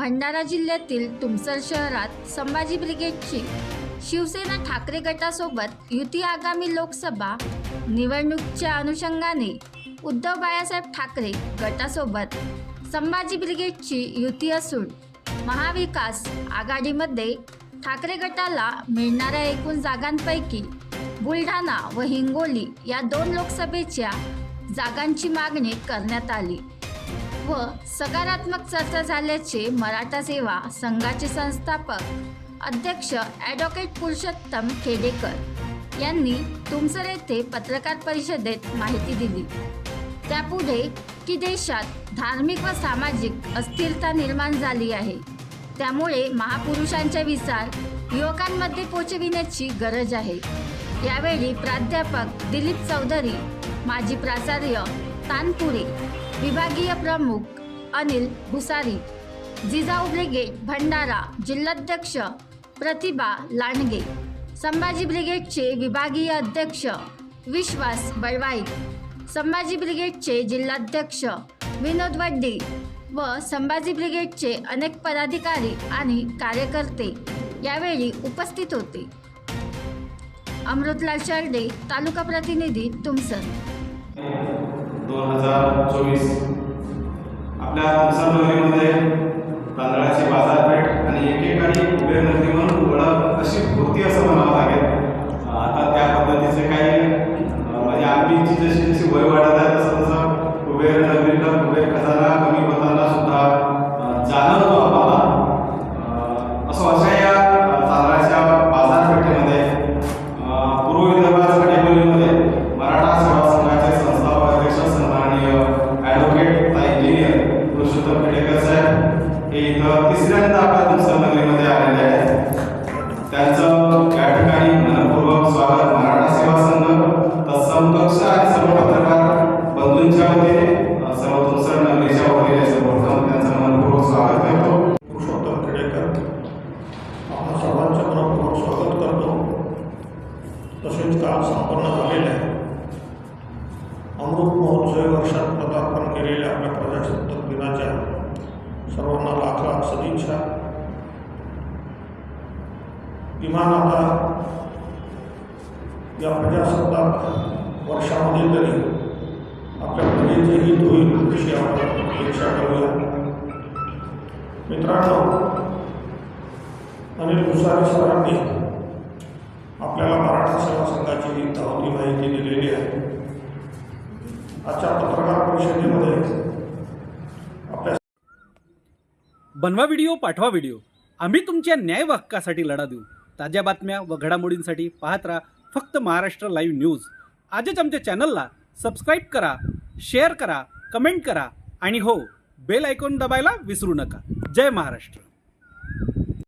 भंडारा जिल्ह्यातील तुमसर शहरात संभाजी ब्रिगेडची शिवसेना ठाकरे गटासोबत युती आगामी लोकसभा निवडणुकीच्या अनुषंगाने उद्धव बाळासाहेब ठाकरे गटासोबत संभाजी ब्रिगेडची युती असून महाविकास आघाडीमध्ये ठाकरे गटाला मिळणाऱ्या एकूण जागांपैकी बुलढाणा व हिंगोली या 2 लोकसभेच्या जागांची मागणी करण्यात आली व सकारात्मक चर्चा झाल्याचे मराठा सेवा संघाचे संस्थापक अध्यक्ष ॲडव्होकेट पुरुषोत्तम खेडेकर यांनी तुमसर येथे पत्रकार परिषदेत माहिती दिली। त्यापुढे की देशात धार्मिक व सामाजिक अस्थिरता निर्माण झाली आहे, त्यामुळे महापुरुषांचे विचार युवकांमध्ये पोचविण्याची गरज आहे। यावेळी प्राध्यापक दिलीप चौधरी, माजी प्राचार्य तानपुरे, विभागीय प्रमुख अनिल भुसारी, जिजाऊ ब्रिगेड भंडारा जिल्हाध्यक्ष प्रतिभा लांडगे, संभाजी ब्रिगेडचे विभागीय अध्यक्ष विश्वास बळवाईत, संभाजी ब्रिगेडचे जिल्हाध्यक्ष विनोद वड्डी व संभाजी ब्रिगेडचे अनेक पदाधिकारी आणि कार्यकर्ते यावेळी उपस्थित होते। अमृतलाल शर्डे, तालुका प्रतिनिधी, तुमसर। 2024 आपल्या तुमसर नगरीमध्ये तांदळाची बाजारपेठ आणि एकेकाळी कुबेर नगरी म्हणून ओळख अशी होती असं म्हणावं लागेल। आता त्या पद्धतीचे काही म्हणजे आम्ही जशी जशी वय वाढत आहे तसं तसं कुबेर नगरीला कुबेर खजाना कमी होताना सुद्धा जाणवतो आम्हाला। असं अशा या तांदळाच्या बाजारपेठेमध्ये पूर्व विदर्भाच्या डोंबिवलीमध्ये मराठा सेवा संघाचे संस्थापक अध्यक्ष सन्माननीय ॲडव्होकेट इंजिनियर पुरुषोत्तम खेडेकर साहेब हे इथं तिसऱ्यांदा आपल्या तुमसर नगरीमध्ये आलेले आहेत। त्यांचं या ठिकाणी मनपूर्वक स्वागत मराठा सेवा संघ तत्सम कक्ष आणि सर्व पत्रकार बंधूंच्या वतीने सर्व तुमसर नगरीच्या वतीने सर्वप्रथम त्यांचं मनपूर्वक स्वागत करतो। पुरुषोत्तम खेडेकर आपण सर्वांचं मनपूर्वक स्वागत करतो। तसेच काल संपन्न झालेल्या अमृत महोत्सवी वर्षात पदार्पण केलेल्या आपल्या प्रजासत्ताक दिनाच्या सर्वांना लाख लाख सदिच्छा। किमान आता या प्रजासत्ताक वर्षामध्ये तरी आपल्या प्रजेचे हित होईल अशी आपण अपेक्षा करूया। मित्रांनो, अनिल भुसारी सरांनी आपल्याला मराठा सेवा संघाची धावती माहिती दिलेली आहे। आजच्या पत्रकार परिषदेमध्ये आपल्या बनवा व्हिडिओ, पाठवा व्हिडिओ, आम्ही तुमच्या न्याय हक्कासाठी लढा देऊ। ताज्या बातम्या व घडामोडींसाठी पाहत राहा फक्त महाराष्ट्र लाईव्ह न्यूज। आजच आमच्या चॅनलला सबस्क्राईब करा, शेअर करा, कमेंट करा आणि हो, बेल आयकॉन दबायला विसरू नका। जय महाराष्ट्र।